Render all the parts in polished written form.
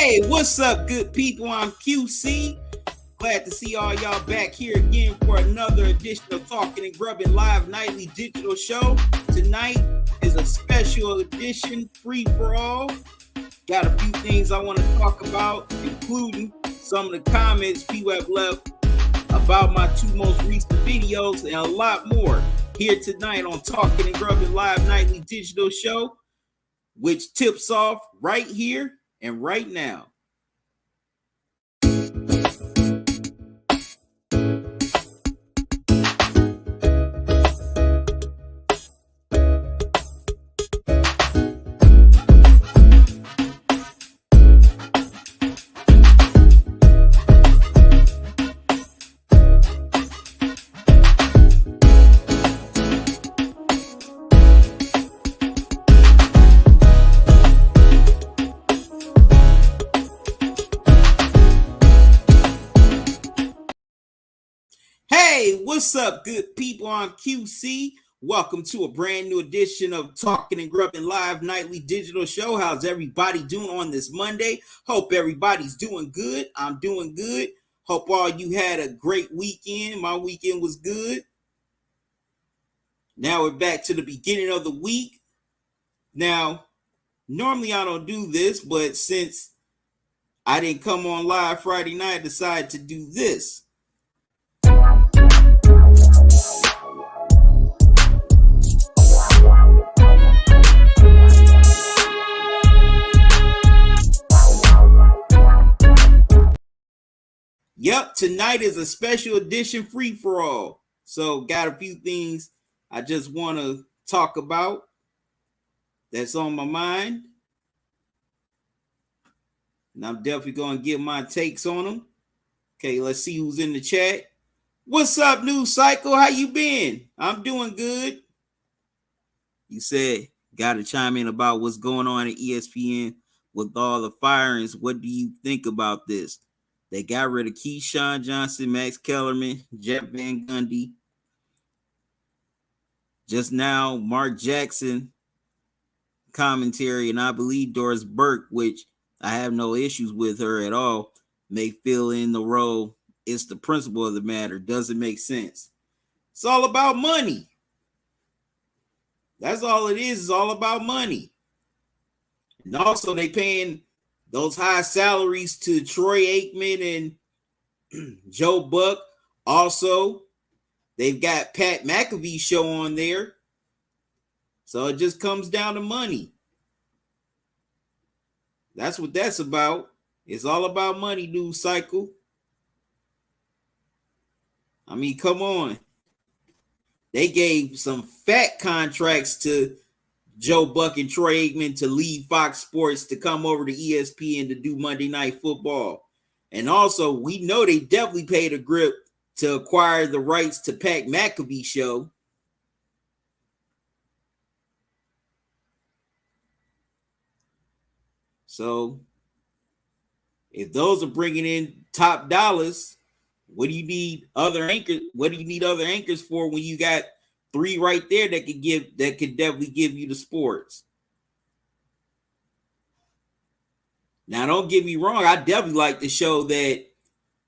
Hey, what's up, good people? I'm QC. Glad to see all y'all back here again for another edition of Talking and Grubbing Live Nightly Digital Show. Tonight is a special edition, free for all. Got a few things I want to talk about, including some of the comments people have left about my two most recent videos and a lot more here tonight on Talking and Grubbing Live Nightly Digital Show, which tips off right here and right now. Hey, what's up, good people? I'm QC. Welcome to a brand new edition of Talking and Grubbing Live Nightly Digital Show. How's everybody doing on this Monday? Hope everybody's doing good. I'm doing good. Hope all you had a great weekend. My weekend was good. Now we're back to the beginning of the week. Now, normally I don't do this, but since I didn't come on live Friday night, I decided to do this. Yep, tonight is a special edition free for all. So got a few things I just want to talk about that's on my mind. And I'm definitely going to give my takes on them. Okay, let's see who's in the chat. What's up, News Cycle? How you been? I'm doing good. You said, got to chime in about what's going on at ESPN with all the firings. What do you think about this? They got rid of Keyshawn Johnson, Max Kellerman, Jeff Van Gundy. Just now, Mark Jackson commentary, and I believe Doris Burke, which I have no issues with her at all, may fill in the role. It's the principle of the matter. Doesn't make sense. It's all about money. That's all it is. It's all about money. And also, they paying those high salaries to Troy Aikman and Joe Buck. Also, they've got Pat McAfee's show on there. So it just comes down to money. That's what that's about. It's all about money, News Cycle. I mean, come on. They gave some fat contracts to Joe Buck and Troy Aikman to leave Fox Sports to come over to ESPN to do Monday Night Football. And also, we know they definitely paid a grip to acquire the rights to Pat McAfee's show. So, if those are bringing in top dollars, what do you need other anchors? What do you need other anchors for when you got three right there that could definitely give you the sports? Now, don't get me wrong. I definitely like the show that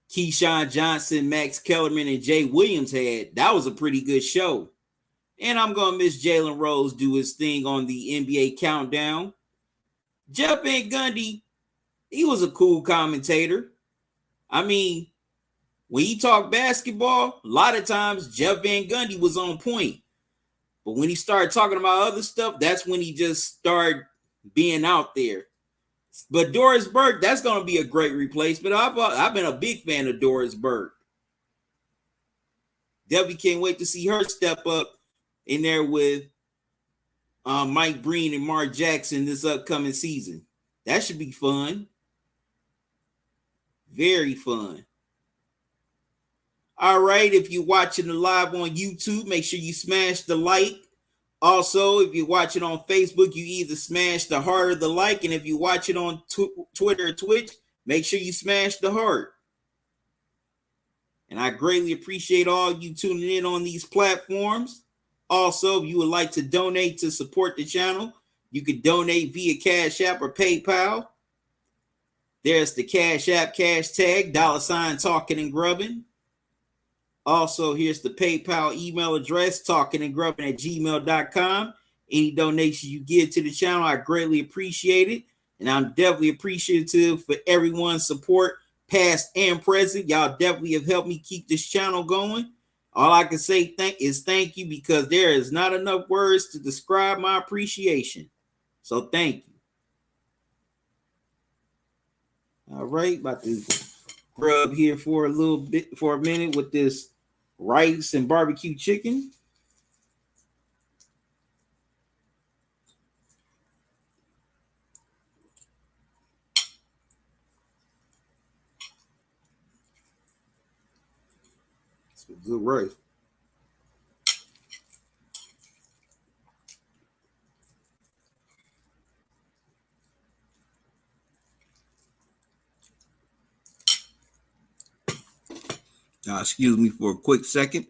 Keyshawn Johnson, Max Kellerman, and Jay Williams had. That was a pretty good show. And I'm going to miss Jalen Rose do his thing on the NBA Countdown. Jeff Van Gundy, he was a cool commentator. I mean, when he talked basketball, a lot of times Jeff Van Gundy was on point. But when he started talking about other stuff, that's when he just started being out there. But Doris Burke, that's going to be a great replacement. I've been a big fan of Doris Burke. Debbie can't wait to see her step up in there with Mike Breen and Mark Jackson this upcoming season. That should be fun. Very fun. All right, if you're watching the live on YouTube, make sure you smash the like. Also, if you're watching on Facebook, you either smash the heart or the like. And if you watch it on Twitter or Twitch, make sure you smash the heart. And I greatly appreciate all you tuning in on these platforms. Also, if you would like to donate to support the channel, you can donate via Cash App or PayPal. There's the Cash App cash tag, $ talking and grubbing. Also, here's the PayPal email address, talkingandgrubbing@gmail.com. Any donation you give to the channel, I greatly appreciate it. And I'm definitely appreciative for everyone's support, past and present. Y'all definitely have helped me keep this channel going. All I can say is thank you, because there is not enough words to describe my appreciation. So thank you. All right, about to grub here for a minute with this rice and barbecue chicken. It's a good rice. Now, excuse me for a quick second.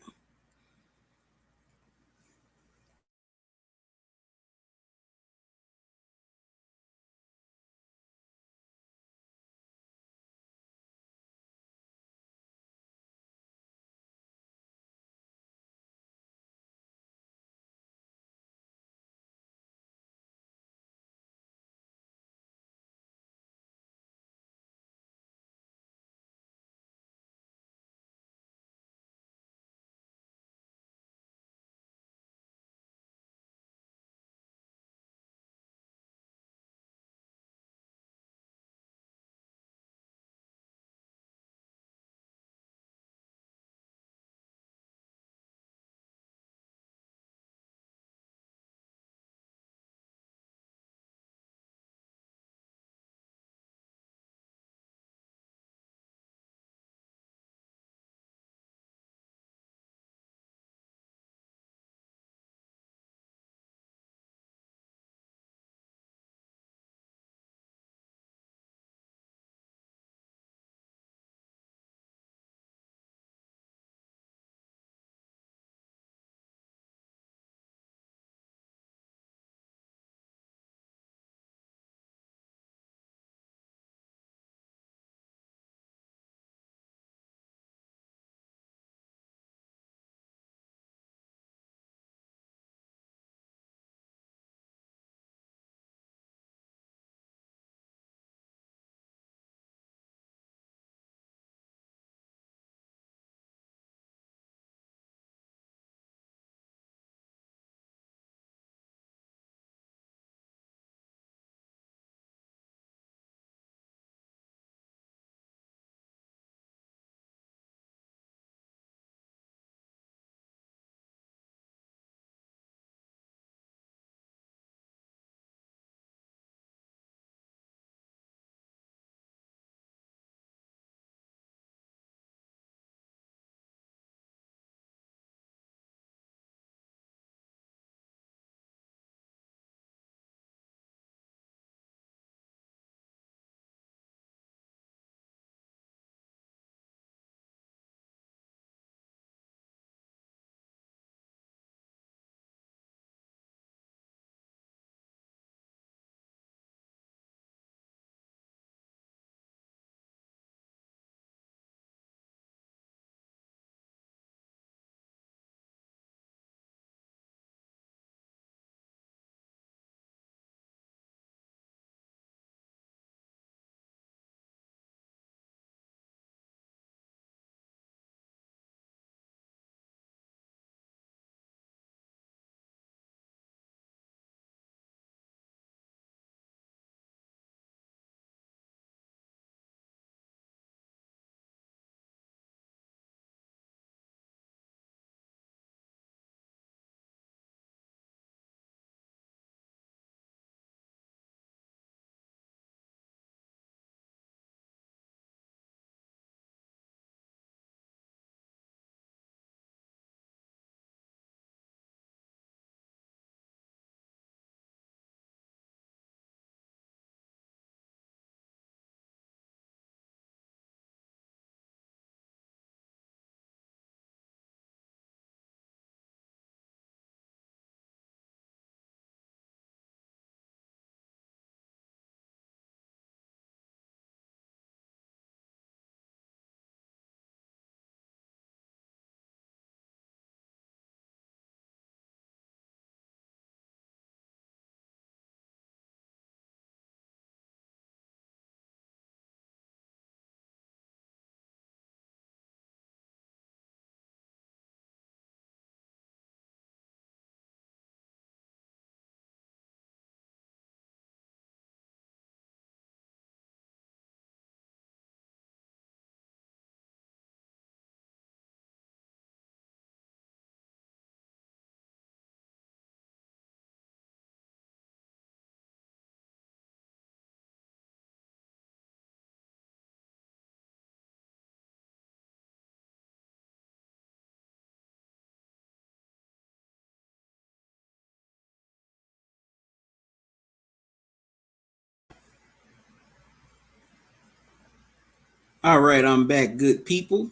All right, I'm back, good people.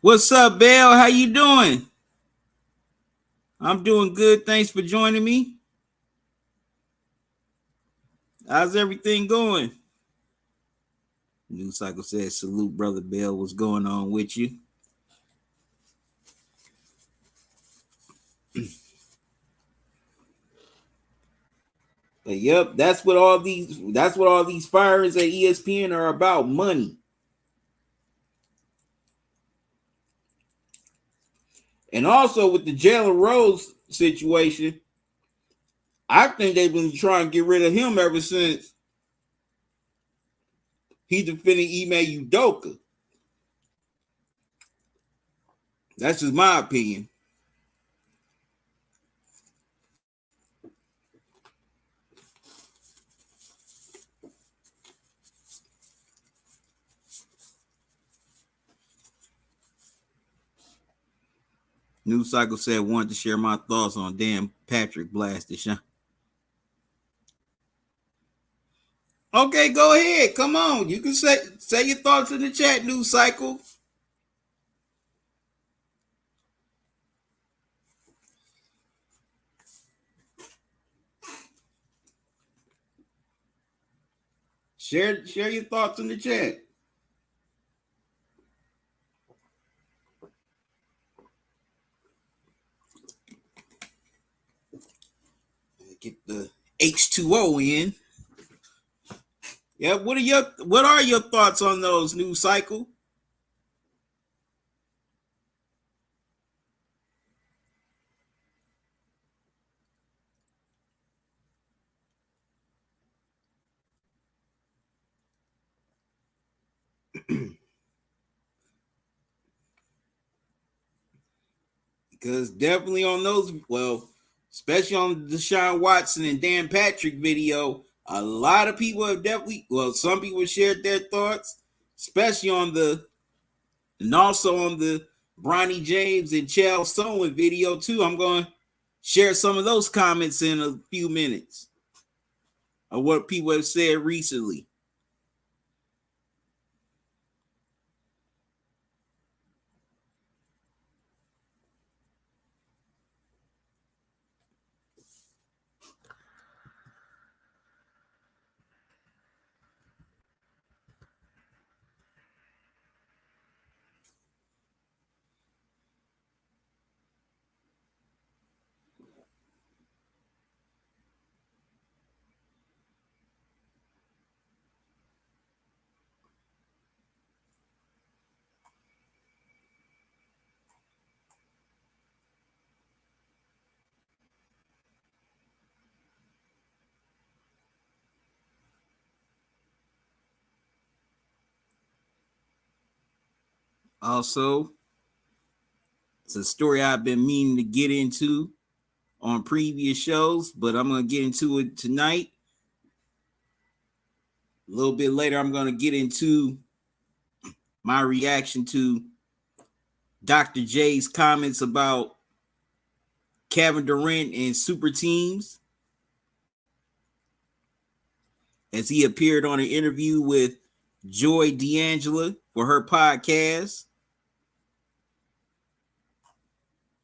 What's up, Belle? How you doing? I'm doing good. Thanks for joining me. How's everything going? News Cycle says, salute, Brother Bell. What's going on with you? But yep, that's what all these firings at ESPN are about, money. And also with the Jalen Rose situation, I think they've been trying to get rid of him ever since he defended Ime Udoka. That's just my opinion. News Cycle said wanted to share my thoughts on Dan Patrick blasted Sean. Okay, go ahead. Come on. You can say your thoughts in the chat, News Cycle. Share your thoughts in the chat. Get the H2O in. Yeah, what are your thoughts on those, News Cycle? Because definitely on those, well, especially on the Deshaun Watson and Dan Patrick video, a lot of people have definitely, well, some people shared their thoughts, especially and also on the Bronny James and Chael Sonnen video too. I'm going to share some of those comments in a few minutes of what people have said recently. Also, it's a story I've been meaning to get into on previous shows, but I'm going to get into it tonight. A little bit later, I'm going to get into my reaction to Dr. J's comments about Kevin Durant and super teams as he appeared on an interview with Joy D'Angela for her podcast.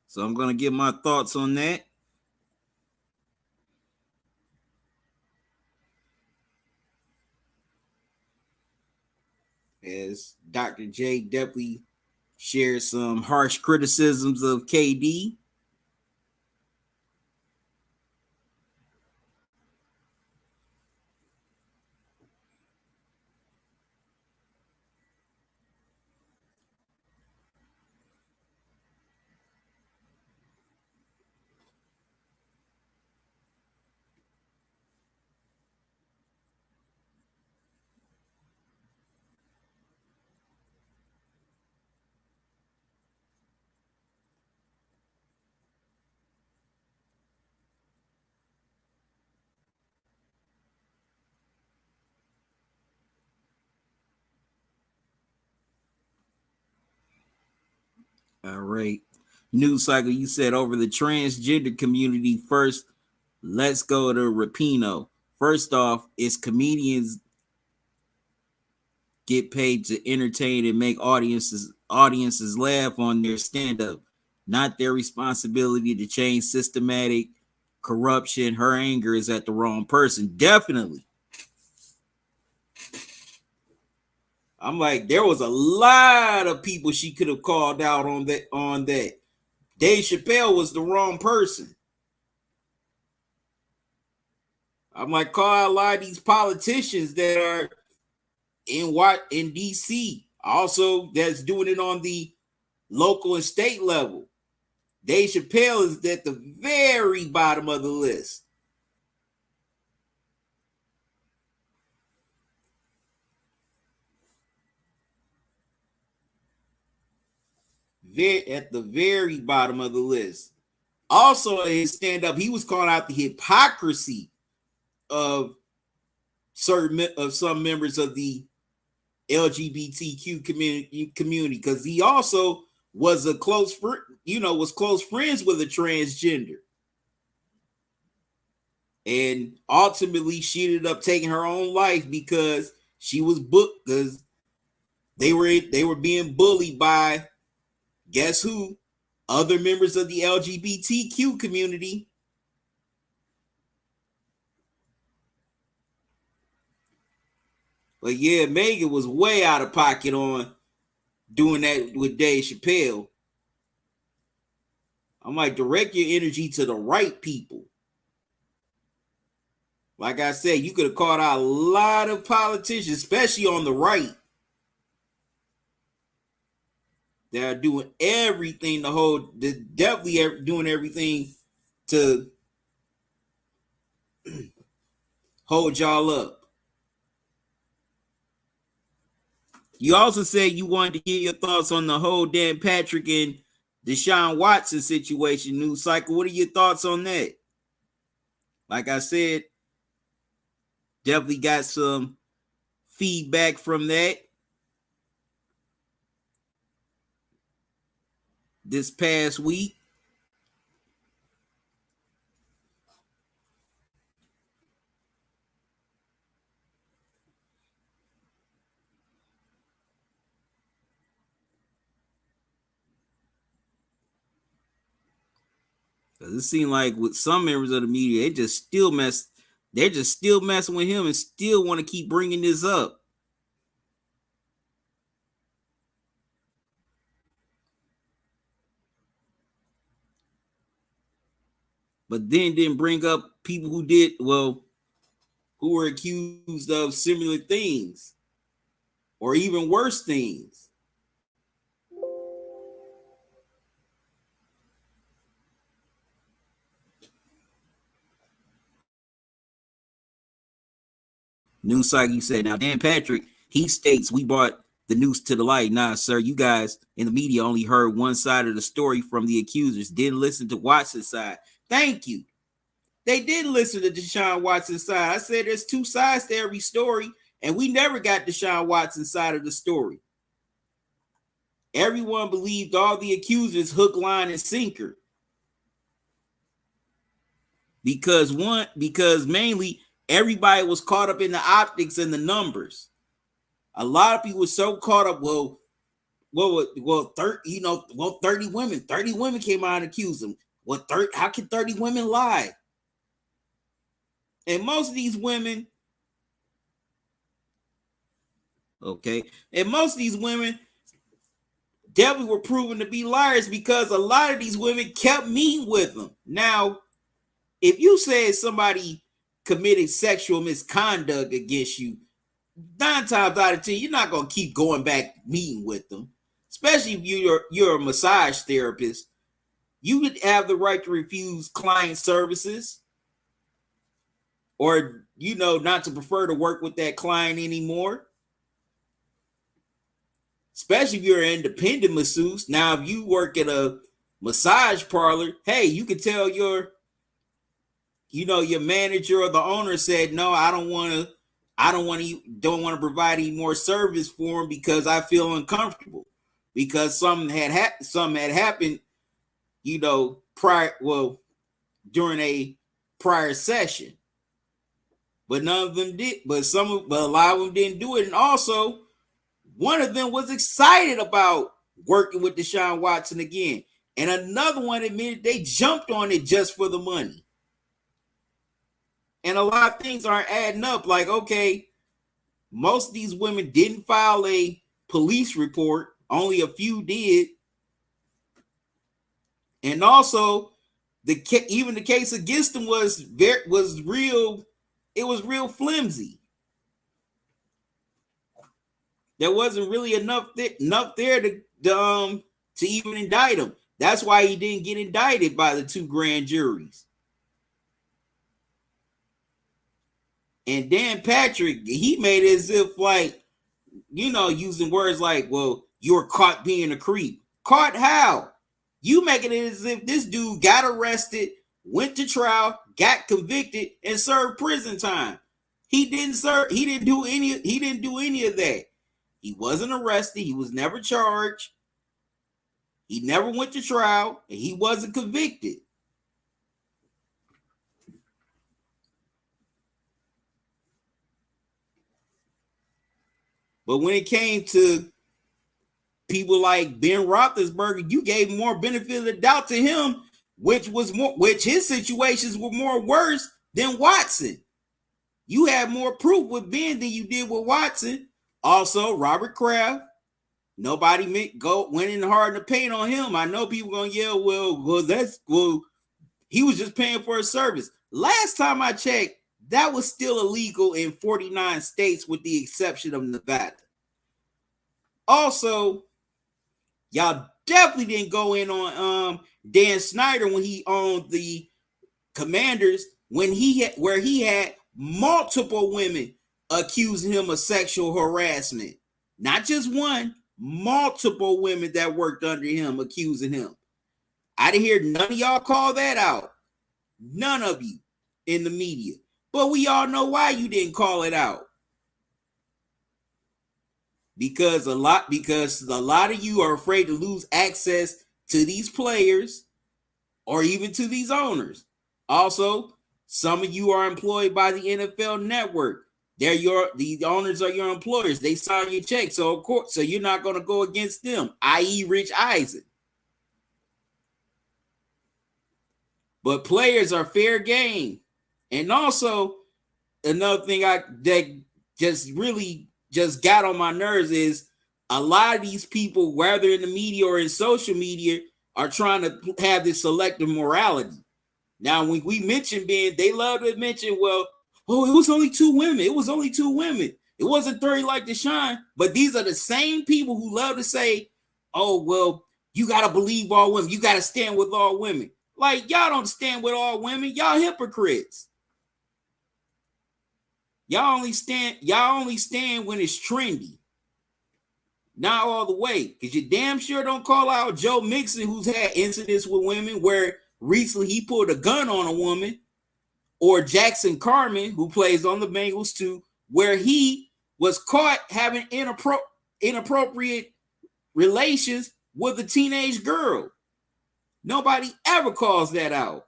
So I'm going to give my thoughts on that. As Dr. J definitely shared some harsh criticisms of KD. All right. News Cycle, you said over the transgender community first. Let's go to Rapino. First off, is comedians get paid to entertain and make audiences laugh on their stand-up, not their responsibility to change systematic corruption. Her anger is at the wrong person. Definitely. I'm like, there was a lot of people she could have called out on that. Dave Chappelle was the wrong person. I'm like, call out a lot of these politicians that are in DC, also that's doing it on the local and state level. Dave Chappelle is at the very bottom of the list. At the very bottom of the list. Also, in his stand-up, he was calling out the hypocrisy of some members of the LGBTQ community, because he also was a close friend, was close friends with a transgender, and ultimately she ended up taking her own life because she was booked, because they were being bullied by, guess who? Other members of the LGBTQ community. But yeah, Megan was way out of pocket on doing that with Dave Chappelle. I'm like, direct your energy to the right people. Like I said, you could have called out a lot of politicians, especially on the right. They're doing everything definitely doing everything to hold y'all up. You also said you wanted to get your thoughts on the whole Dan Patrick and Deshaun Watson situation, News Cycle. What are your thoughts on that? Like I said, definitely got some feedback from that this past week. Because it seemed like with some members of the media, they're just still messing with him and still want to keep bringing this up. But then didn't bring up people who were accused of similar things or even worse things. News cycle, you said. Now, Dan Patrick, he states, we brought the news to the light. Nah, sir, you guys in the media only heard one side of the story from the accusers, didn't listen to Watson's side. Thank you. They did listen to Deshaun Watson's side. I said there's two sides to every story, and we never got Deshaun Watson's side of the story. Everyone believed all the accusers hook, line, and sinker. Because mainly everybody was caught up in the optics and the numbers. A lot of people were so caught up. 30 women came out and accused them. How can 30 women lie? And most of these women, definitely were proven to be liars, because a lot of these women kept meeting with them. Now, if you say somebody committed sexual misconduct against you, 9 times out of 10, you're not going to keep going back meeting with them. Especially if you're a massage therapist. You would have the right to refuse client services, or, not to prefer to work with that client anymore. Especially if you're an independent masseuse. Now, if you work at a massage parlor, hey, you can tell your manager or the owner said, no, I don't want to provide any more service for him because I feel uncomfortable, because something had happened, during a prior session. but none of them did. But a lot of them didn't do it. And also, one of them was excited about working with Deshaun Watson again, and another one admitted they jumped on it just for the money. And a lot of things aren't adding up. Like, okay, most of these women didn't file a police report. Only a few did. And also, even the case against them was real. It was real flimsy. There wasn't really enough there to even indict him. That's why he didn't get indicted by the 2 grand juries. And Dan Patrick, he made it as if, like, using words like, well, you were caught being a creep. Caught how? You making it as if this dude got arrested, went to trial, got convicted, and served prison time. He didn't do any of that. He wasn't arrested. He was never charged. He never went to trial, and he wasn't convicted. But when it came to people like Ben Roethlisberger, you gave more benefit of the doubt to him, which his situations were more worse than Watson. You had more proof with Ben than you did with Watson. Also, Robert Kraft, nobody went in hard in the paint on him. I know people gonna yell, well, he was just paying for his service. Last time I checked, that was still illegal in 49 states with the exception of Nevada. Also, y'all definitely didn't go in on Dan Snyder when he owned the Commanders, where he had multiple women accusing him of sexual harassment. Not just one, multiple women that worked under him accusing him. I didn't hear none of y'all call that out. None of you in the media. But we all know why you didn't call it out. Because a lot of you are afraid to lose access to these players or even to these owners. Also, some of you are employed by the NFL Network. The owners are your employers. They sign your check, so you're not going to go against them, i.e., Rich Eisen. But players are fair game. And also, another thing that just got on my nerves is a lot of these people, whether in the media or in social media, are trying to have this selective morality. Now, when we mention Ben, they love to mention, well, it was only 2 women. It was only 2 women. It wasn't 30 like Deshaun. But these are the same people who love to say, oh, well, you got to believe all women. You got to stand with all women. Like, y'all don't stand with all women. Y'all hypocrites. Y'all only stand when it's trendy. Not all the way. Because you damn sure don't call out Joe Mixon, who's had incidents with women where recently he pulled a gun on a woman. Or Jackson Carman, who plays on the Bengals too, where he was caught having inappropriate relations with a teenage girl. Nobody ever calls that out.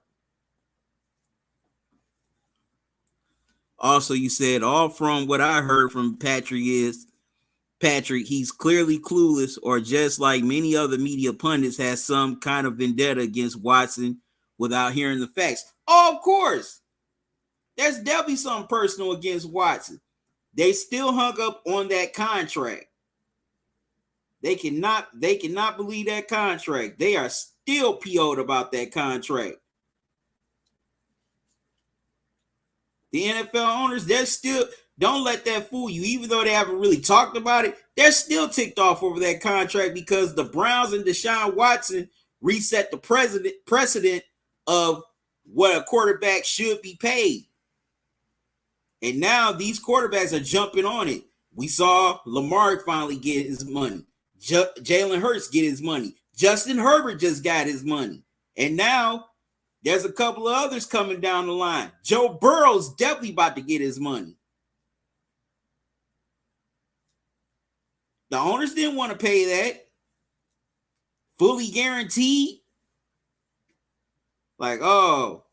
Also, you said, all from what I heard from Patrick, he's clearly clueless, or just like many other media pundits, has some kind of vendetta against Watson without hearing the facts. Oh, of course. There's definitely something personal against Watson. They still hung up on that contract. They cannot believe that contract. They are still PO'd about that contract. The NFL owners, they're still, don't let that fool you. Even though they haven't really talked about it, they're still ticked off over that contract because the Browns and Deshaun Watson reset the precedent of what a quarterback should be paid. And now these quarterbacks are jumping on it. We saw Lamar finally get his money. Jalen Hurts get his money. Justin Herbert just got his money. And now there's a couple of others coming down the line. Joe Burrow's definitely about to get his money. The owners didn't want to pay that. Fully guaranteed. Like, oh,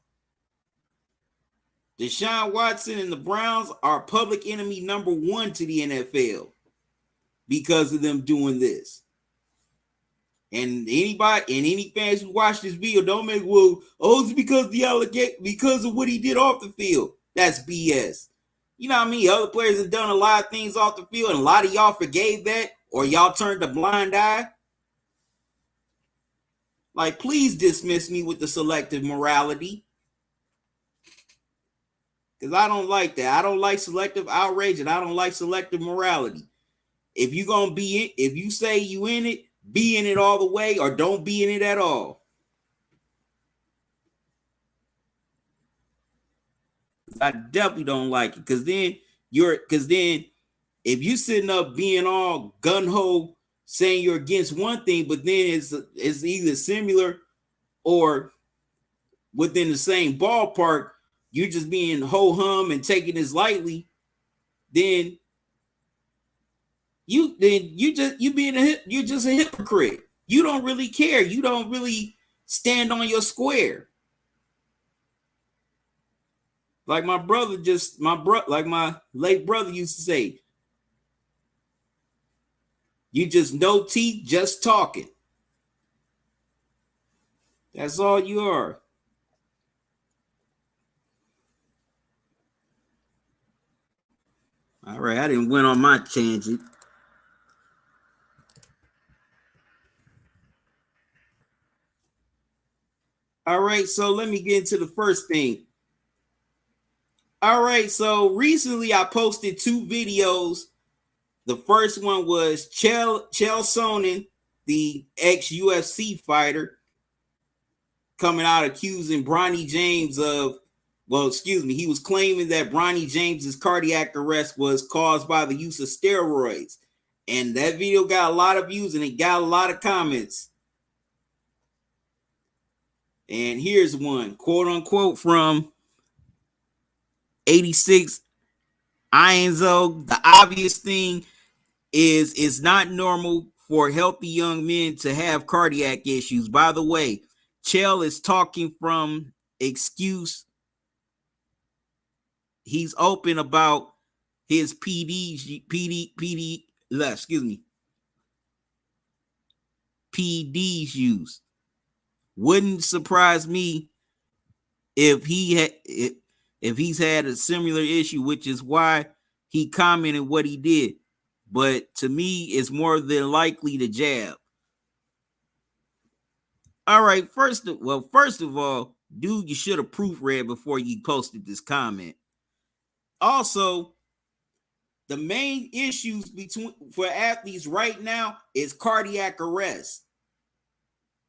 Deshaun Watson and the Browns are public enemy number one to the NFL because of them doing this. And any fans who watch this video don't make, well, oh, it's because because of what he did off the field. That's BS. You know what I mean? Other players have done a lot of things off the field, and a lot of y'all forgave that, or y'all turned a blind eye. Like, please dismiss me with the selective morality. Because I don't like that. I don't like selective outrage, and I don't like selective morality. If you're gonna be in, if you say you in it, be in it all the way, or don't be in it at all. I definitely don't like it, because then if you sitting up being all gun-ho saying you're against one thing, but then it's either similar or within the same ballpark, you're just being ho-hum and taking this lightly, then you're just a hypocrite. You don't really care. You don't really stand on your square. Like my late brother used to say, you just no teeth, just talking. That's all you are. All right, I didn't went on my tangent. All right, so let me get into the first thing. All right, so recently I posted 2 videos. The first one was Chael Sonnen, the ex-UFC fighter, coming out accusing Bronny James of, he was claiming that Bronny James's cardiac arrest was caused by the use of steroids. And that video got a lot of views and it got a lot of comments. And here's one, quote unquote, from 86 Ianzo. The obvious thing is it's not normal for healthy young men to have cardiac issues. By the way, Chael is talking from excuse. He's open about his PEDs use. Wouldn't surprise me if he's had a similar issue, which is why he commented what he did. But to me, it's more than likely the jab. All right, first of all, dude, you should have proofread before you posted this comment. Also, the main issues for athletes right now is cardiac arrest.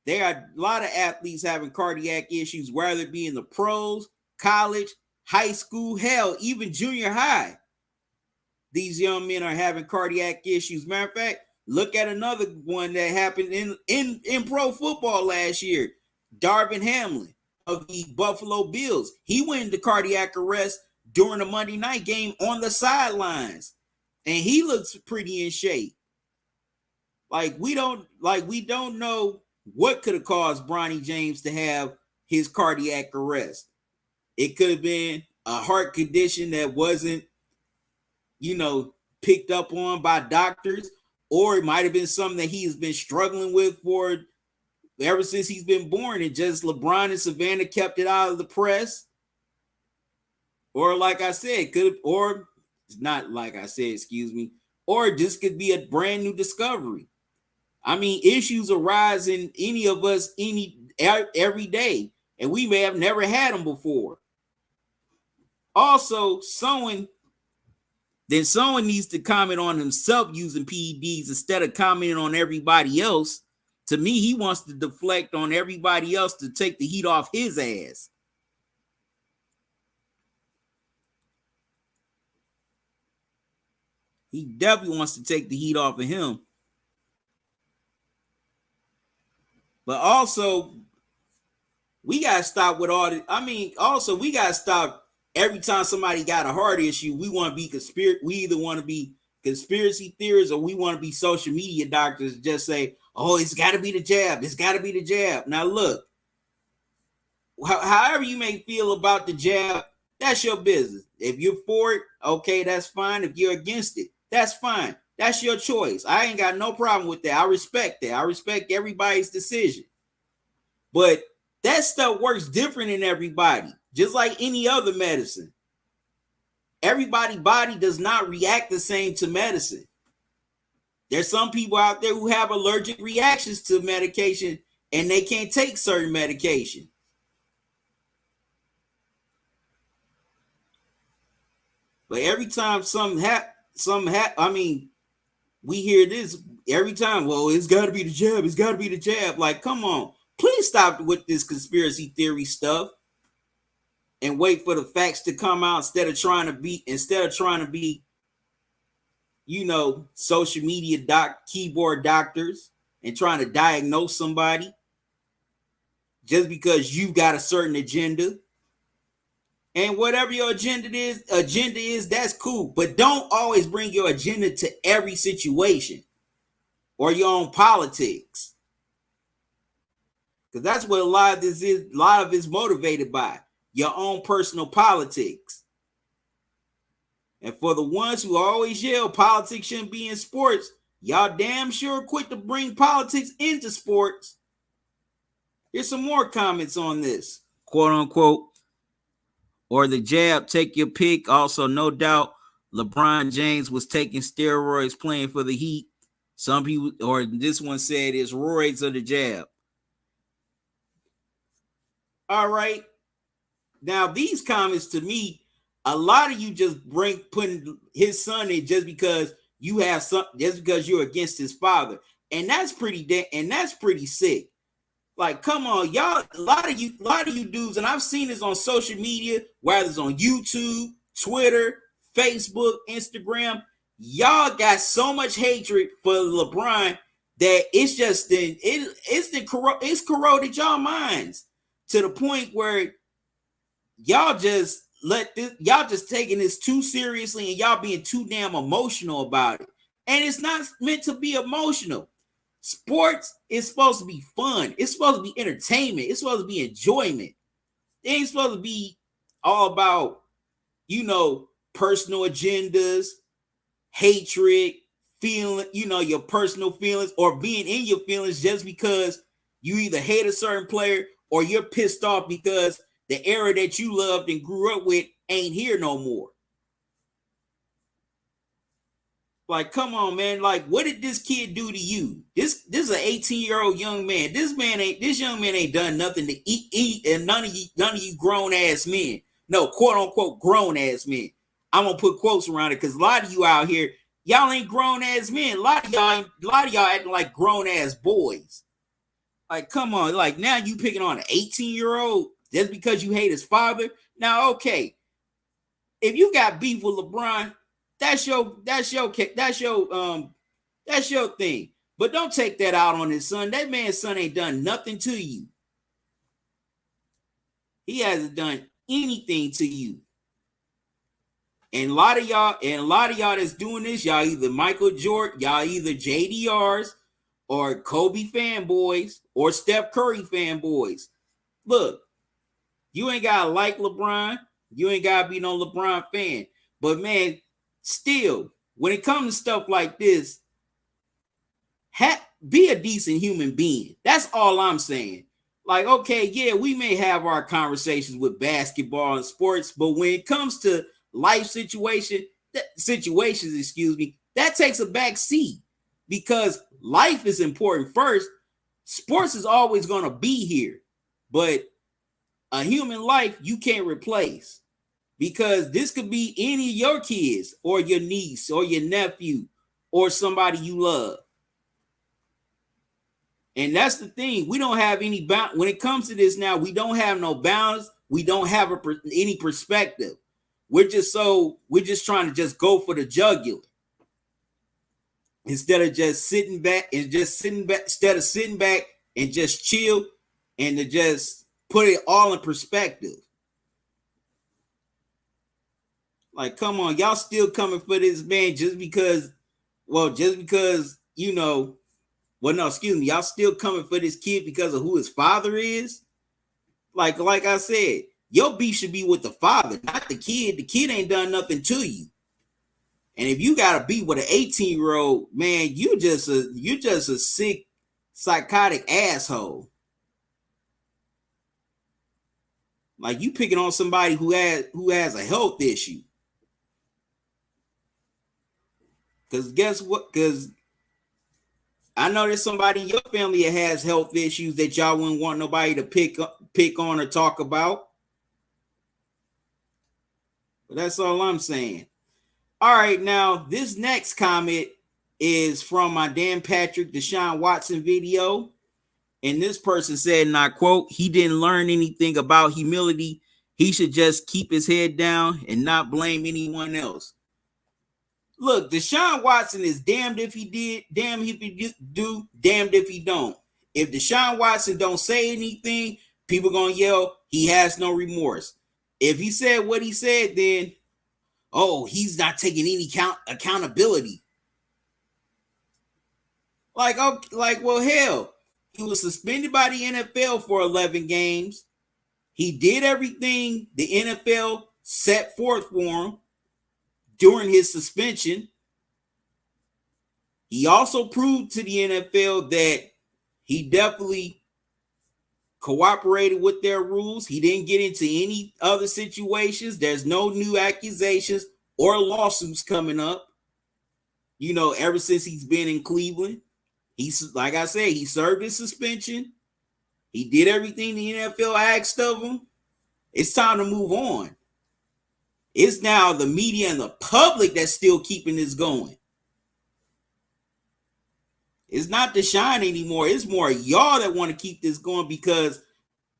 There are a lot of athletes having cardiac issues, whether it be in the pros, college, high school, hell, even junior high. These young men are having cardiac issues. Matter of fact, look at another one that happened in pro football last year. Darvin Hamlin of the Buffalo Bills. He went into cardiac arrest during the Monday night game on the sidelines. And he looks pretty in shape. We don't know what could have caused Bronny James to have his cardiac arrest. It could have been a heart condition that wasn't, picked up on by doctors, or it might have been something that he has been struggling with for ever since he's been born, and just LeBron and Savannah kept it out of the press. Or like I said, or this could be a brand new discovery. I mean, issues arise in any of us every day, and we may have never had them before. Also, someone needs to comment on himself using PEDs instead of commenting on everybody else. To me, he wants to deflect on everybody else to take the heat off his ass. He definitely wants to take the heat off of him. But also, we got to stop with all the, we got to stop every time somebody got a heart issue. We want to be we either want to be conspiracy theorists or we want to be social media doctors and just say, oh, it's got to be the jab. It's got to be the jab. Now, look, however you may feel about the jab, That's your business. If you're for it, okay, that's fine. If you're against it, that's fine. That's your choice. I ain't got no problem with that. I respect that. I respect everybody's decision. But that stuff works different in everybody, just like any other medicine. Everybody's body does not react the same to medicine. There's some people out there who have allergic reactions to medication and they can't take certain medication. But every time we hear this every time. Well, it's got to be the jab. It's got to be the jab. Like, come on, please stop with this conspiracy theory stuff and wait for the facts to come out instead of trying to be, social media keyboard doctors and trying to diagnose somebody just because you've got a certain agenda. And whatever your agenda is, that's cool. But don't always bring your agenda to every situation or your own politics. Because that's what a lot of this is. A lot of it's motivated by your own personal politics. And for the ones who always yell politics shouldn't be in sports, y'all damn sure quick to bring politics into sports. Here's some more comments on this. Quote unquote. Or the jab, take your pick. Also, no doubt, LeBron James was taking steroids playing for the Heat. Some people, or this one said it's roids or the jab. All right. Now, these comments to me, a lot of you just putting his son in just because just because you're against his father. And that's pretty sick. Like, come on, y'all. A lot of you dudes, and I've seen this on social media, whether it's on YouTube, Twitter, Facebook, Instagram. Y'all got so much hatred for LeBron that it's corroded y'all minds to the point where y'all just taking this too seriously and y'all being too damn emotional about it. And it's not meant to be emotional. Sports is supposed to be fun. It's supposed to be entertainment. It's supposed to be enjoyment. It ain't supposed to be all about, personal agendas, hatred, feeling, your personal feelings, or being in your feelings just because you either hate a certain player or you're pissed off because the era that you loved and grew up with ain't here no more. Like, come on, man. Like, what did this kid do to you? This is an 18-year-old young man. This young man ain't done nothing to eat, and none of you grown ass men. No, quote unquote grown ass men. I'm gonna put quotes around it because a lot of you out here, y'all ain't grown ass men. A lot of y'all acting like grown ass boys. Like, come on, like now you picking on an 18-year-old just because you hate his father. Now, okay, if you got beef with LeBron, that's your thing. But don't take that out on his son. That man's son ain't done nothing to you. He hasn't done anything to you. And a lot of y'all that's doing this, y'all either Michael Jordan, y'all either JDRs or Kobe fanboys or Steph Curry fanboys. Look, you ain't gotta like LeBron. You ain't gotta be no LeBron fan. But man, still, when it comes to stuff like this, be a decent human being. That's all I'm saying. Like, okay, yeah, we may have our conversations with basketball and sports, but when it comes to life situations, that takes a back seat because life is important first. Sports is always going to be here, but a human life you can't replace. Because this could be any of your kids or your niece or your nephew or somebody you love. And that's the thing. We don't have any bound. When it comes to this now, we don't have no balance. We don't have any perspective. We're just trying to just go for the jugular. Instead of just sitting back and just chill and to just put it all in perspective. Like, come on, y'all still coming for this man y'all still coming for this kid because of who his father is. Like I said, Your beef should be with the father, not the kid. The kid ain't done nothing to you. And if you got to beef with an 18-year-old, man, you just a sick, psychotic asshole. Like you picking on somebody who has a health issue. Because guess what? Because I know there's somebody in your family that has health issues that y'all wouldn't want nobody to pick on or talk about. But that's all I'm saying. All right, now this next comment is from my Dan Patrick Deshaun Watson video. And this person said, and I quote, he didn't learn anything about humility. He should just keep his head down and not blame anyone else. Look, Deshaun Watson is damned if he did, damned if he do, damned if he don't. If Deshaun Watson don't say anything, people gonna yell, he has no remorse. If he said what he said, then, oh, he's not taking any accountability. Well, hell, he was suspended by the NFL for 11 games. He did everything the NFL set forth for him during his suspension. He also proved to the NFL that he definitely cooperated with their rules. He didn't get into any other situations. There's no new accusations or lawsuits coming up. You know, ever since he's been in Cleveland, he's, like I said, he served his suspension. He did everything the NFL asked of him. It's time to move on. It's now the media and the public that's still keeping this going. It's not Deshaun anymore. It's more y'all that want to keep this going because,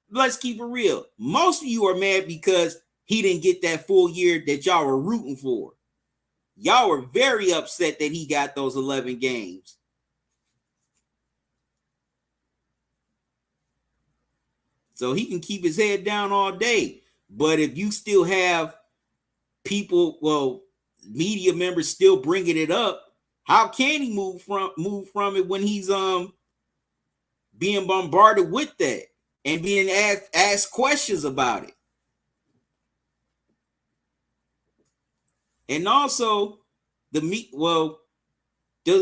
let's keep it real, most of you are mad because he didn't get that full year that y'all were rooting for. Y'all were very upset that he got those 11 games. So he can keep his head down all day. But if you still have people, well, media members still bringing it up, how can he move from it when he's being bombarded with that and being asked questions about it? And also, does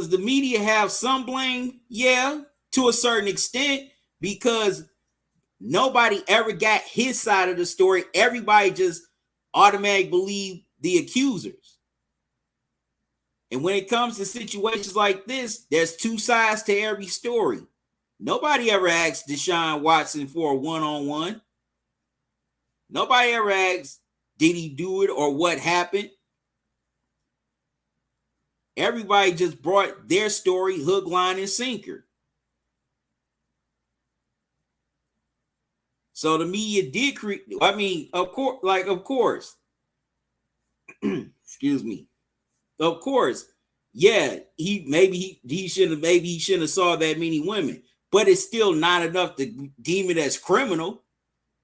the media have some blame? Yeah, to a certain extent, because nobody ever got his side of the story. Everybody just automatically believe the accusers. And when it comes to situations like this, there's two sides to every story. Nobody ever asked Deshaun Watson for a one-on-one. Nobody ever asked, did he do it or what happened? Everybody just brought their story hook, line, and sinker. So the media did create, I mean, of course, excuse me. Of course, yeah, he shouldn't have saw that many women, but it's still not enough to deem it as criminal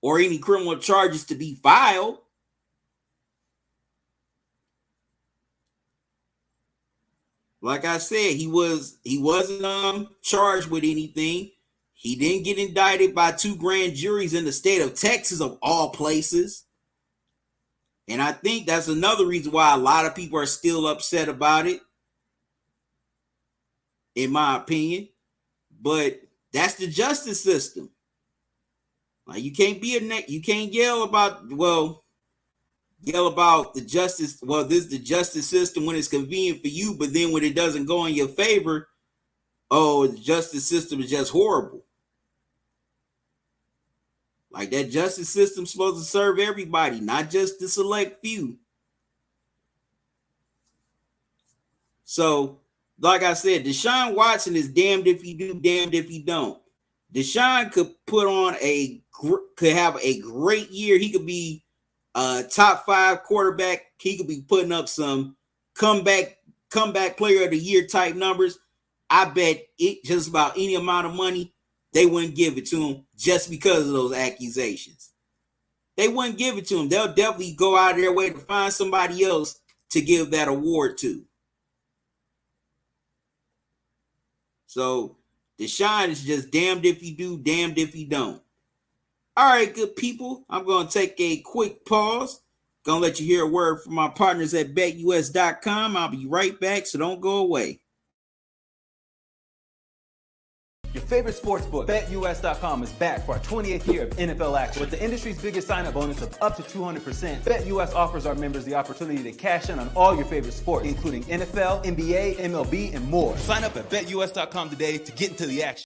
or any criminal charges to be filed. Like I said, he wasn't charged with anything. He didn't get indicted by 2 grand juries in the state of Texas, of all places. And I think that's another reason why a lot of people are still upset about it, in my opinion. But that's the justice system. Like you can't yell about the justice. Well, this is the justice system when it's convenient for you, but then when it doesn't go in your favor, oh, the justice system is just horrible. Like that justice system's supposed to serve everybody, not just the select few. So, like I said, Deshaun Watson is damned if he do, damned if he don't. Deshaun could have a great year. He could be a top 5 quarterback. He could be putting up some comeback player of the year type numbers. I bet it just about any amount of money, they wouldn't give it to him just because of those accusations. They wouldn't give it to him. They'll definitely go out of their way to find somebody else to give that award to. So Deshaun is just damned if he do, damned if he don't. All right, good people. I'm going to take a quick pause. Going to let you hear a word from my partners at BetUS.com. I'll be right back, so don't go away. Your favorite sportsbook, BetUS.com, is back for our 28th year of NFL action. With the industry's biggest sign-up bonus of up to 200%, BetUS offers our members the opportunity to cash in on all your favorite sports, including NFL, NBA, MLB, and more. Sign up at BetUS.com today to get into the action.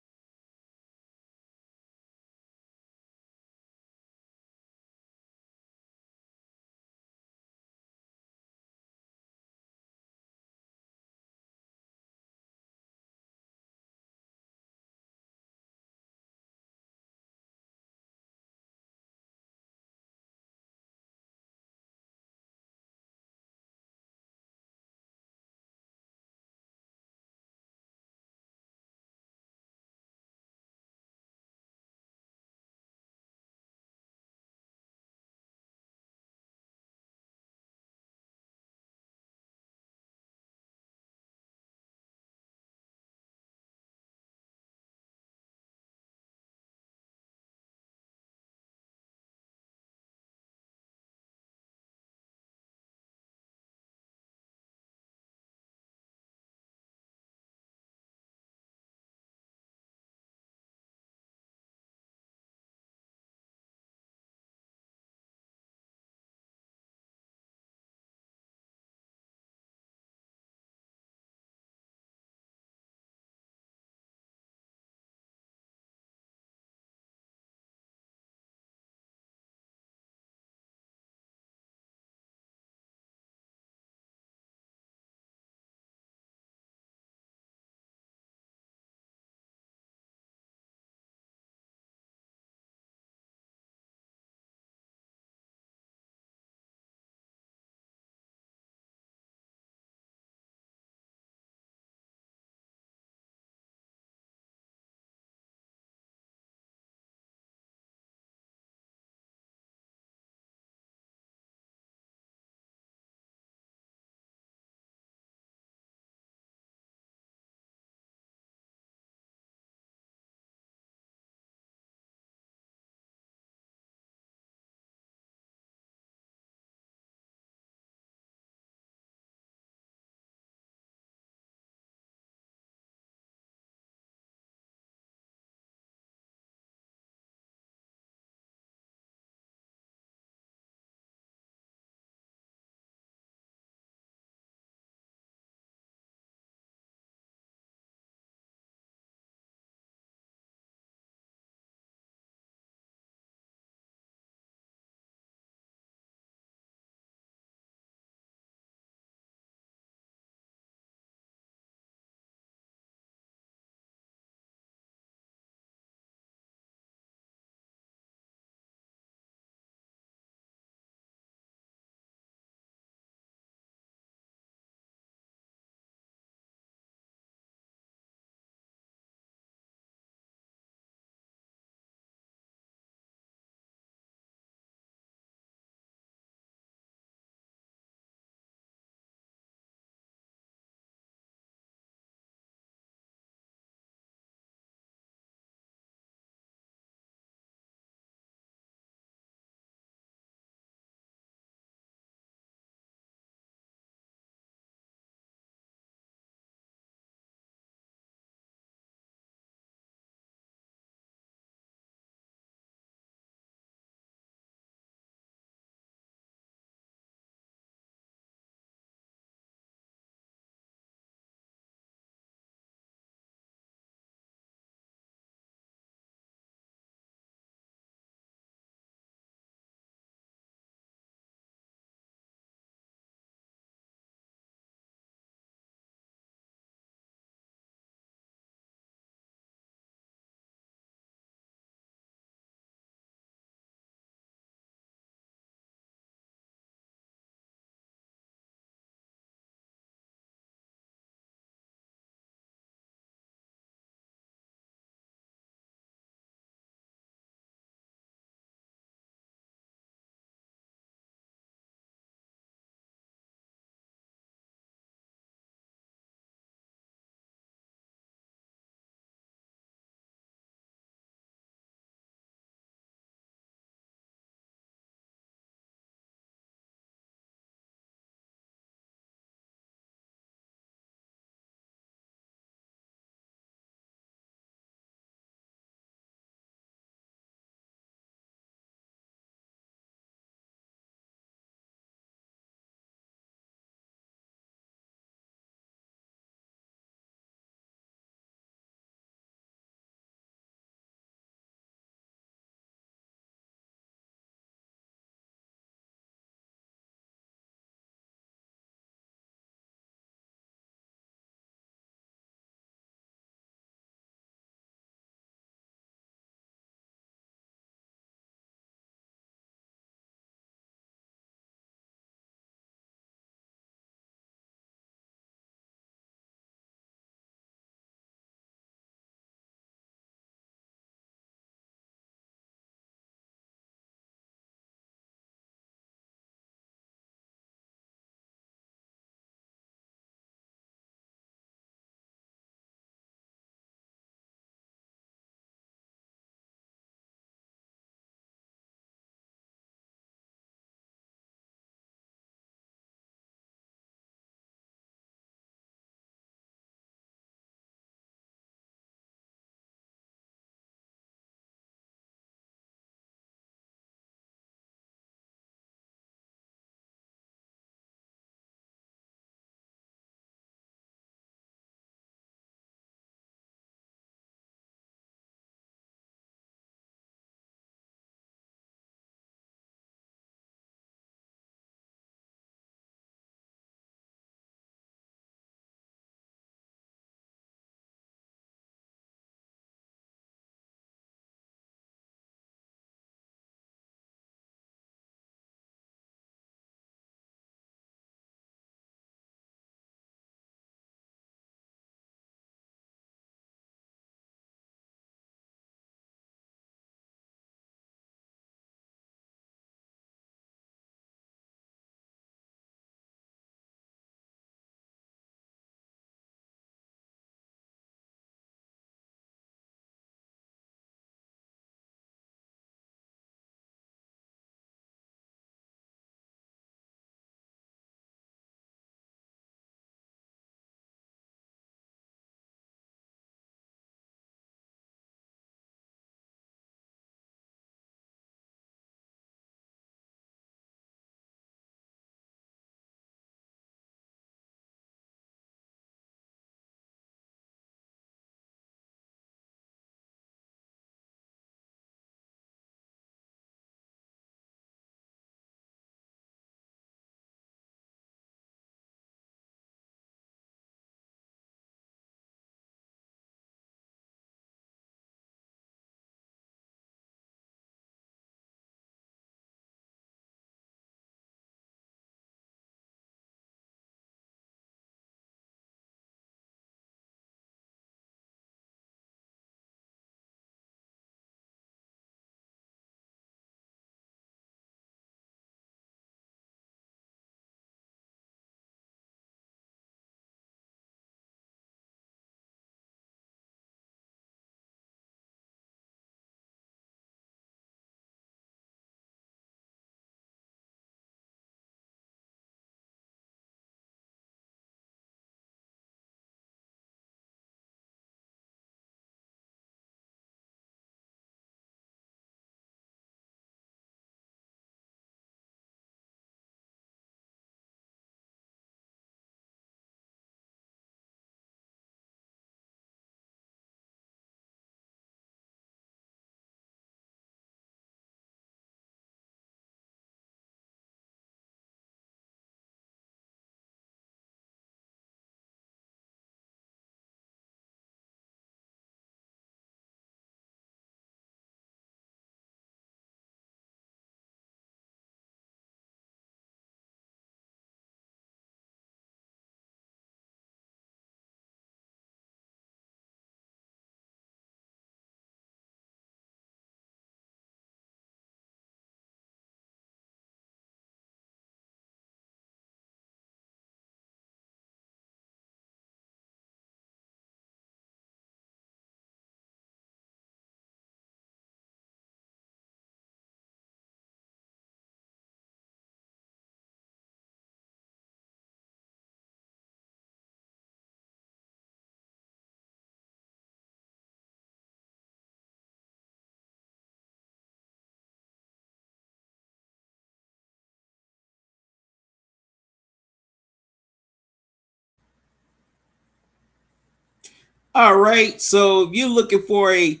All right. So if you're looking for a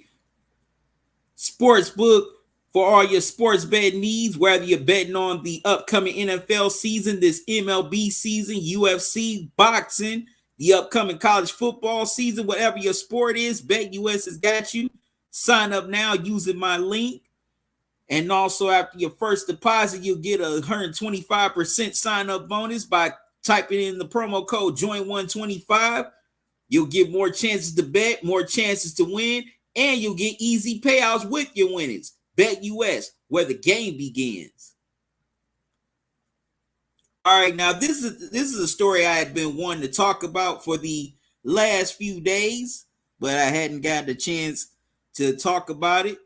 sports book for all your sports betting needs, whether you're betting on the upcoming NFL season, this MLB season, UFC, boxing, the upcoming college football season, whatever your sport is, BetUS has got you. Sign up now using my link. And also, after your first deposit, you'll get a 125% sign up bonus by typing in the promo code JOIN125. You'll get more chances to bet, more chances to win, and you'll get easy payouts with your winnings. BetUS, where the game begins. All right, now this is a story I had been wanting to talk about for the last few days, but I hadn't gotten a chance to talk about it.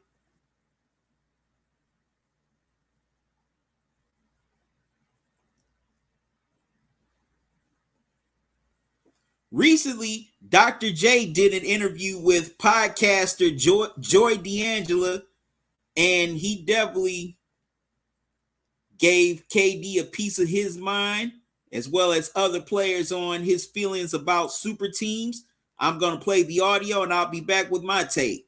Recently, Dr. J did an interview with podcaster Joy D'Angelo, and he definitely gave KD a piece of his mind, as well as other players, on his feelings about super teams. I'm going to play the audio and I'll be back with my take.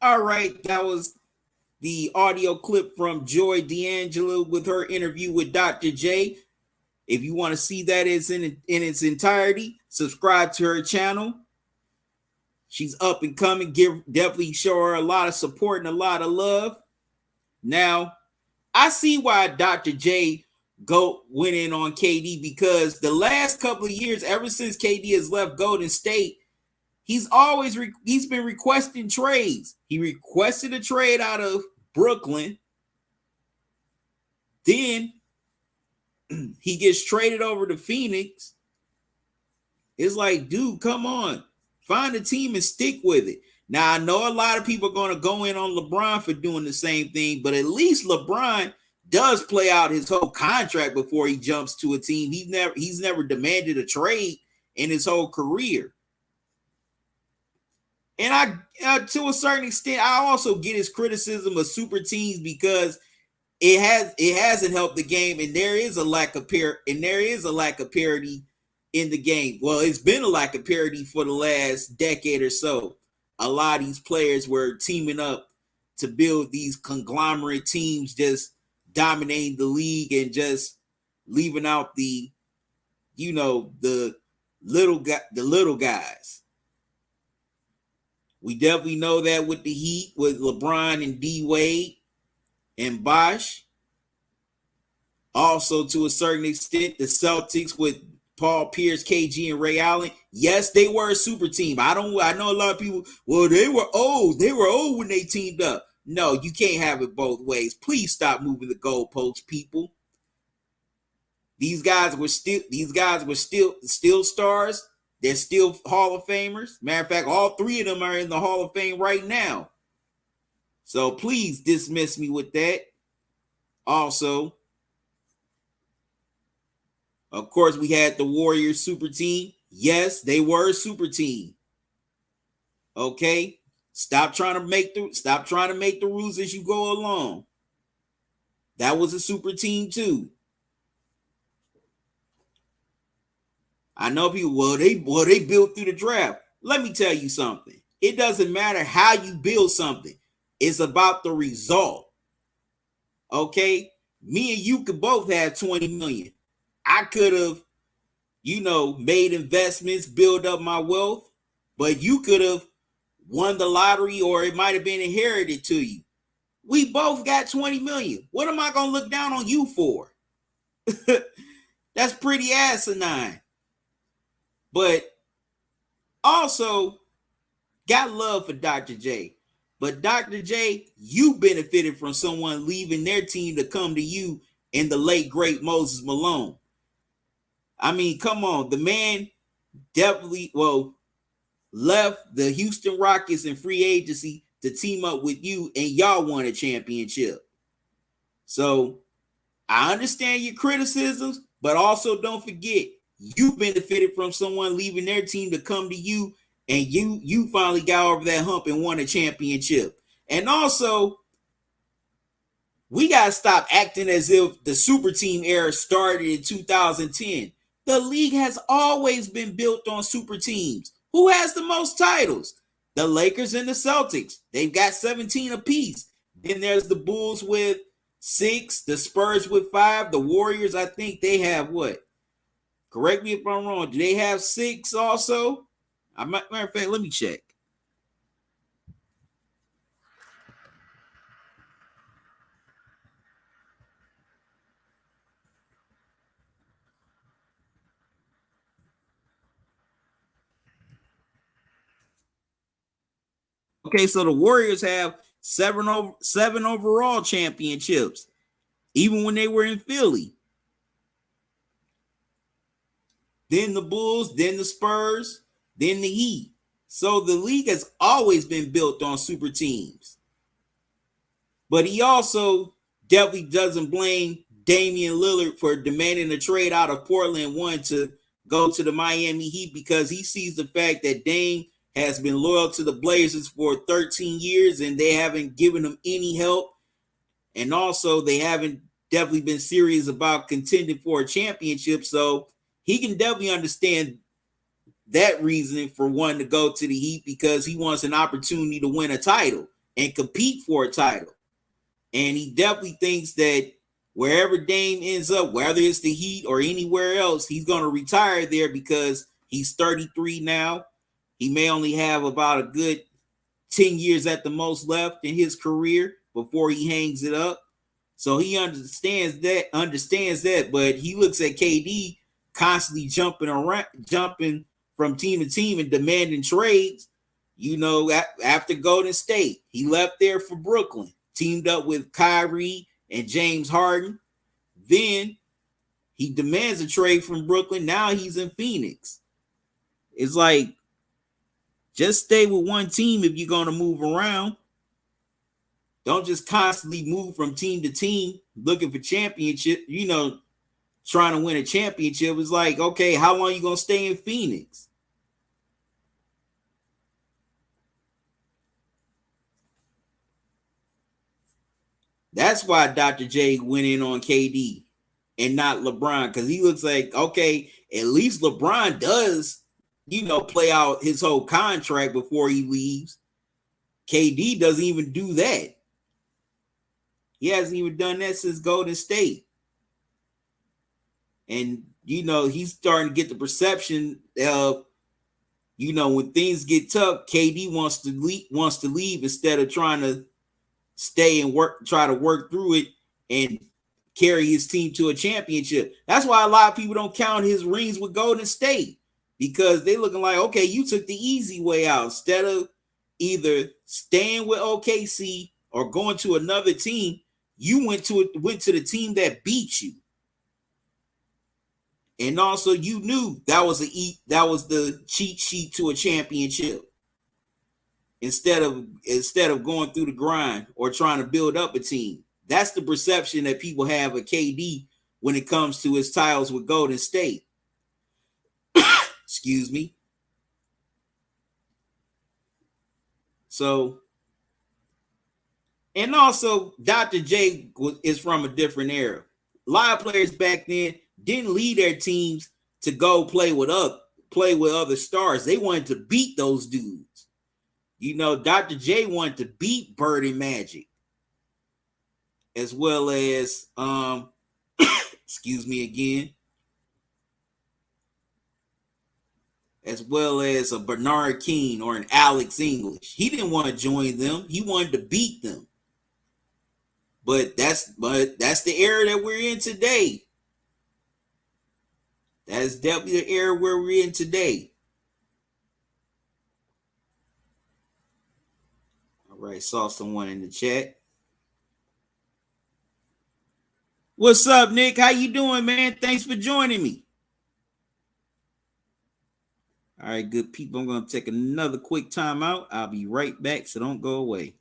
All right, that was the audio clip from Joy D'Angelo with her interview with Dr. J. If you want to see that is in its entirety, subscribe to her channel. She's up and coming. Definitely show her a lot of support and a lot of love. Now, I see why Dr. J went in on KD, because the last couple of years, ever since KD has left Golden State, he's been requesting trades. He requested a trade out of Brooklyn. Then he gets traded over to Phoenix. It's like, dude, come on. Find a team and stick with it. Now, I know a lot of people are going to go in on LeBron for doing the same thing, but at least LeBron does play out his whole contract before he jumps to a team. He's never demanded a trade in his whole career. And I to a certain extent, I also get his criticism of super teams because it hasn't helped the game, and there is a lack of parity in the game. Well, it's been a lack of parity for the last decade or so. A lot of these players were teaming up to build these conglomerate teams, just dominating the league and just leaving out the little guys. We definitely know that with the Heat, with LeBron and D Wade and Bosh. Also, to a certain extent, the Celtics with Paul Pierce, KG, and Ray Allen. Yes, they were a super team. I know a lot of people, well, they were old. They were old when they teamed up. No, you can't have it both ways. Please stop moving the goalposts, people. These guys were still stars. They're still Hall of Famers. Matter of fact, all three of them are in the Hall of Fame right now. So please dismiss me with that. Also, of course, we had the Warriors super team. Yes, they were a super team. Okay? Stop trying to make the rules as you go along. That was a super team too. I know people, they built through the draft. Let me tell you something. It doesn't matter how you build something. It's about the result. Okay? Me and you could both have 20 million. I could have, made investments, build up my wealth, but you could have won the lottery, or it might have been inherited to you. We both got 20 million. What am I going to look down on you for? That's pretty asinine. But also, got love for Dr. J. But Dr. J, you benefited from someone leaving their team to come to you in the late, great Moses Malone. I mean, come on. The man definitely, left the Houston Rockets in free agency to team up with you, and y'all won a championship. So I understand your criticisms, but also don't forget, you benefited from someone leaving their team to come to you, and you finally got over that hump and won a championship. And also, we got to stop acting as if the super team era started in 2010. The league has always been built on super teams. Who has the most titles? The Lakers and the Celtics. They've got 17 apiece. Then there's the Bulls with 6, the Spurs with 5, the Warriors, I think they have what? Correct me if I'm wrong. Do they have 6 also? Matter of fact, let me check. Okay, so the Warriors have 7 overall championships, even when they were in Philly. Then the Bulls, then the Spurs, then the Heat. So the league has always been built on super teams. But he also definitely doesn't blame Damian Lillard for demanding a trade out of Portland, one to go to the Miami Heat, because he sees the fact that Dame has been loyal to the Blazers for 13 years and they haven't given him any help. And also they haven't definitely been serious about contending for a championship. So he can definitely understand that reasoning for wanting to go to the Heat, because he wants an opportunity to win a title and compete for a title. And he definitely thinks that wherever Dame ends up, whether it's the Heat or anywhere else, he's going to retire there because he's 33 now. He may only have about a good 10 years at the most left in his career before he hangs it up. So he understands that, but he looks at KD constantly jumping from team to team and demanding trades. You know, after Golden State, he left there for Brooklyn, teamed up with Kyrie and James Harden. Then he demands a trade from Brooklyn. Now he's in Phoenix. It's like, just stay with one team if you're going to move around. Don't just constantly move from team to team looking for championship, trying to win a championship. It's like, okay, how long are you going to stay in Phoenix? That's why Dr. J went in on KD and not LeBron, because he looks like, okay, at least LeBron does, play out his whole contract before he leaves. KD doesn't even do that. He hasn't even done that since Golden State. And, he's starting to get the perception of, when things get tough, KD wants to leave instead of trying to stay and try to work through it and carry his team to a championship. That's why a lot of people don't count his rings with Golden State, because they looking like, okay, you took the easy way out. Instead of either staying with OKC or going to another team, you went to the team that beat you. And also you knew that was the cheat sheet to a championship. Instead of going through the grind or trying to build up a team. That's the perception that people have of KD when it comes to his titles with Golden State. Excuse me. So, and also Dr. J is from a different era. A lot of players back then didn't lead their teams to go play with other stars. They wanted to beat those dudes. Dr. J wanted to beat Bird and Magic, as well as excuse me again, as well as a Bernard King or an Alex English. He didn't want to join them. He wanted to beat them. But that's the era that we're in today. That's definitely the era where we're in today. All right, saw someone in the chat. What's up, Nick? How you doing, man? Thanks for joining me. All right, good people. I'm going to take another quick time out. I'll be right back, so don't go away.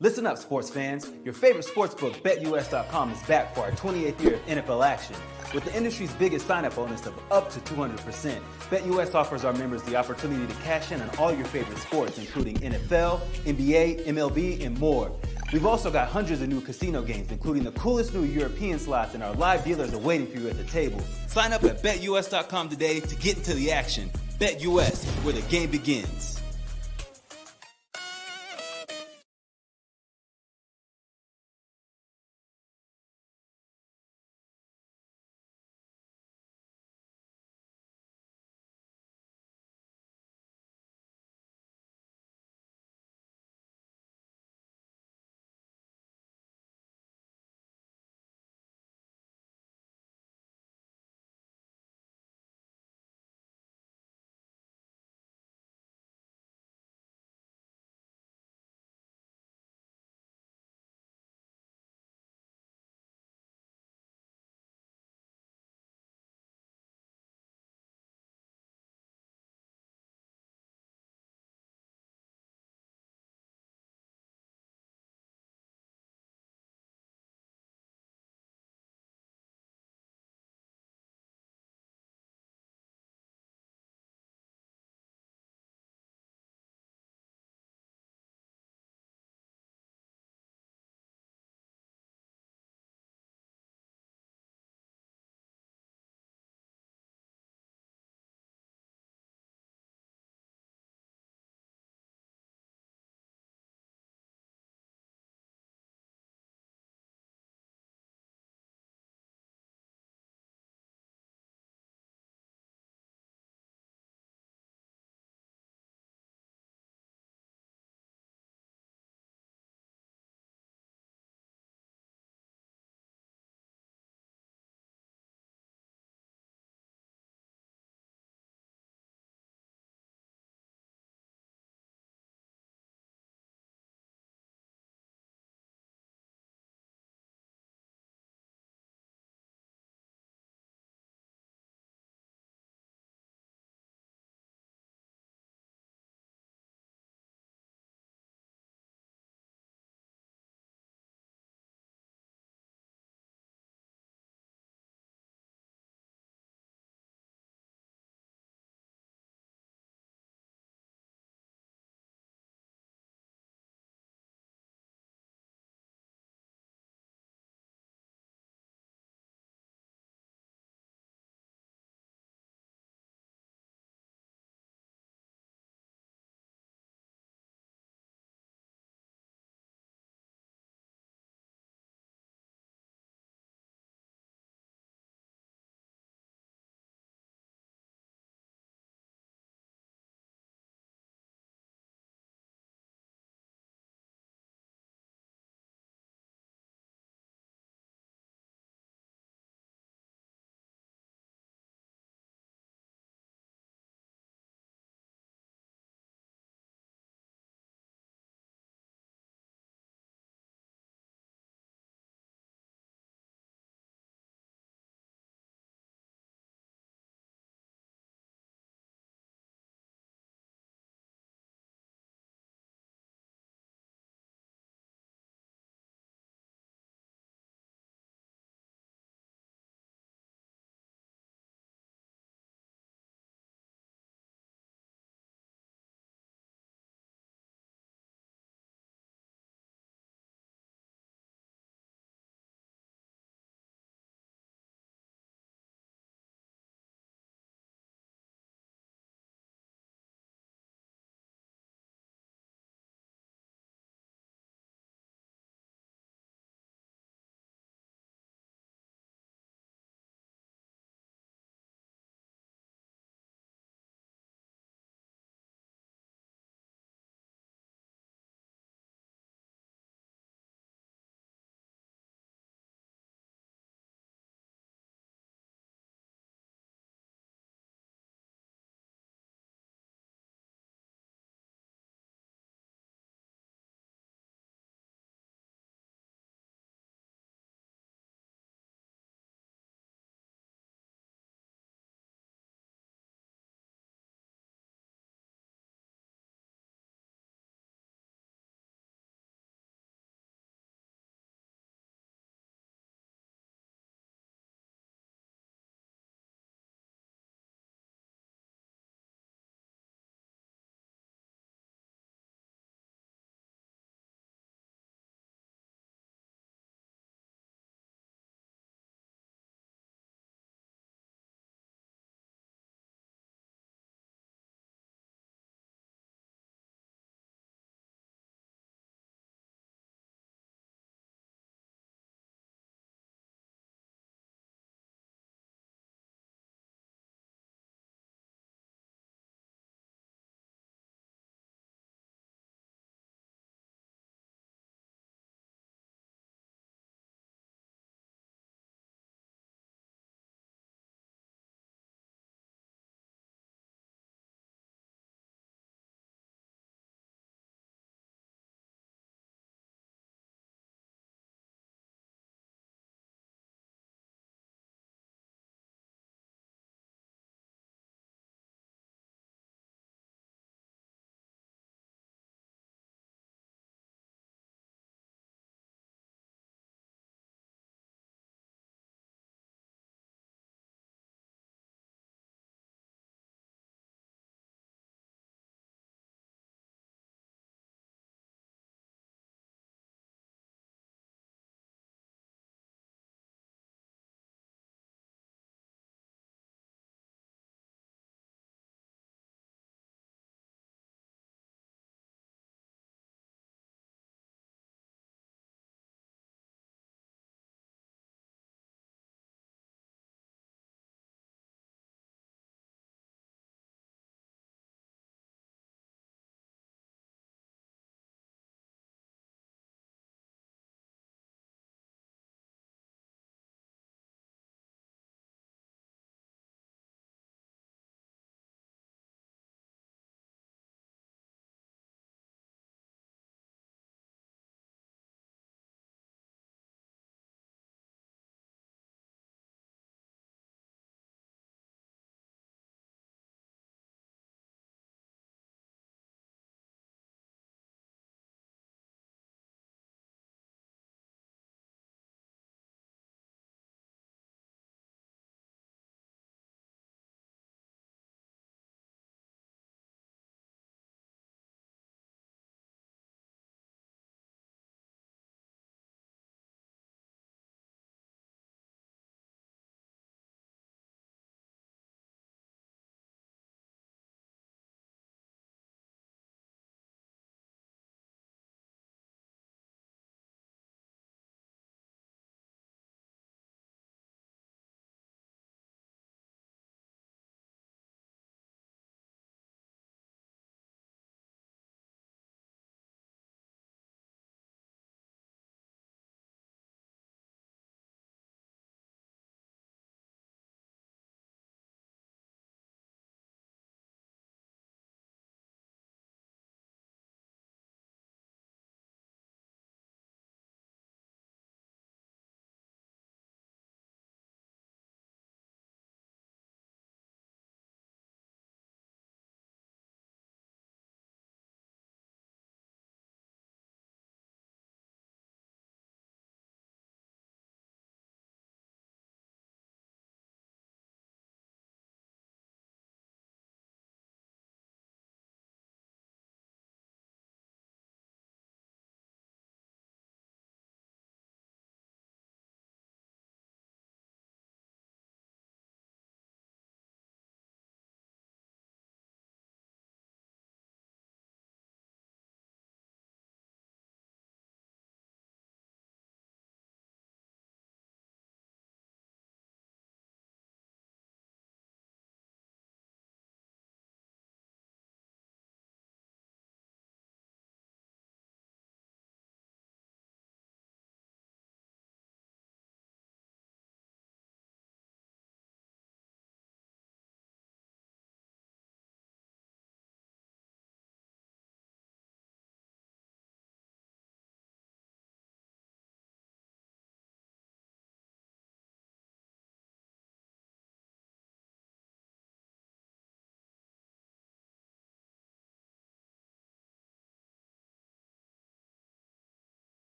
Listen up, sports fans. Your favorite sportsbook, BetUS.com, is back for our 28th year of NFL action. With the industry's biggest sign-up bonus of up to 200%, BetUS offers our members the opportunity to cash in on all your favorite sports, including NFL, NBA, MLB, and more. We've also got hundreds of new casino games, including the coolest new European slots, and our live dealers are waiting for you at the table. Sign up at BetUS.com today to get into the action. BetUS, where the game begins.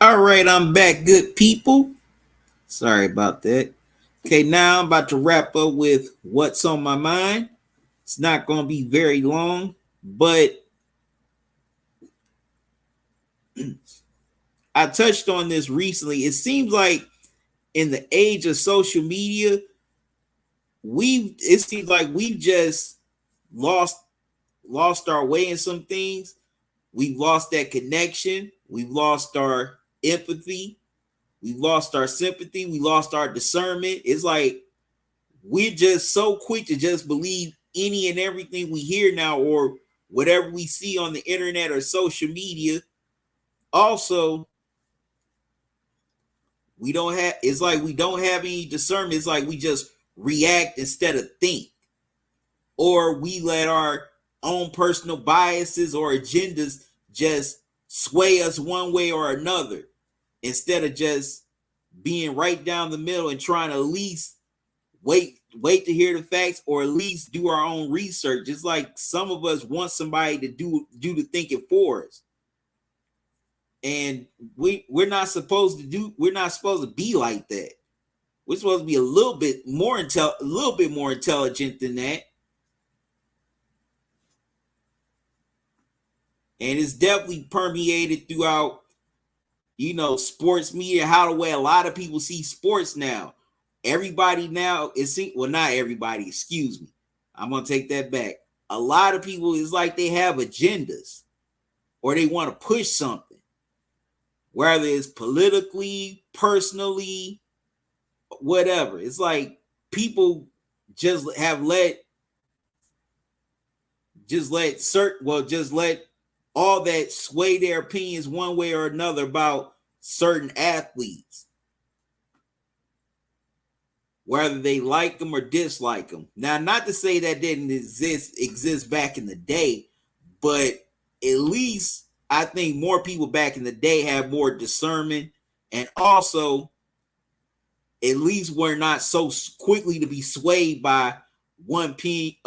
All right, I'm back, good people. Sorry about that. Okay, now I'm about to wrap up with what's on my mind. It's not going to be very long, but I touched on this recently. It seems like in the age of social media, it seems like we've just lost our way in some things. We've lost that connection. We've lost our empathy. We've lost our sympathy. We lost our discernment. It's like we're just so quick to just believe any and everything we hear now, or whatever we see on the internet or social media. Also, it's like we don't have any discernment. It's like we just react instead of think, or we let our own personal biases or agendas just sway us one way or another, instead of just being right down the middle and trying to at least wait to hear the facts, or at least do our own research. It's like some of us want somebody to do the thinking for us, and we're not supposed to be like that. We're supposed to be a little bit more intelligent than that. And it's definitely permeated throughout, sports media, how the way a lot of people see sports now. Everybody now not everybody, excuse me. I'm going to take that back. A lot of people, it's like they have agendas, or they want to push something, whether it's politically, personally, whatever. It's like people just let all that sway their opinions one way or another about certain athletes, whether they like them or dislike them. Now, not to say that didn't exist back in the day, but at least I think more people back in the day have more discernment, and also at least we're not so quickly to be swayed by one opinion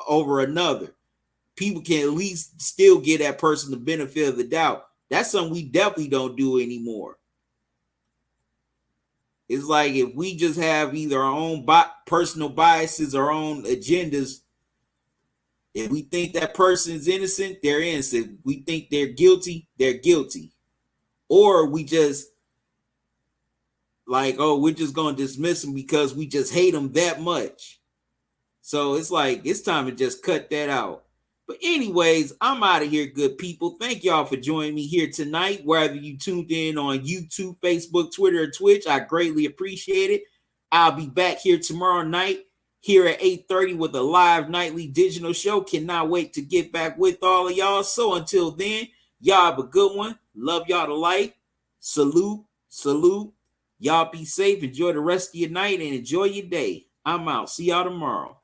over another. People can at least still give that person the benefit of the doubt. That's something we definitely don't do anymore. It's like if we just have either our own personal biases, our own agendas, if we think that person is innocent, they're innocent. We think they're guilty, they're guilty. Or we just like, oh, we're just going to dismiss them because we just hate them that much. So it's like, it's time to just cut that out. But anyways, I'm out of here, good people. Thank y'all for joining me here tonight. Whether you tuned in on YouTube, Facebook, Twitter, or Twitch, I greatly appreciate it. I'll be back here tomorrow night here at 8:30 with a live nightly digital show. Cannot wait to get back with all of y'all. So until then, y'all have a good one. Love y'all to life. Salute, salute. Y'all be safe. Enjoy the rest of your night and enjoy your day. I'm out. See y'all tomorrow.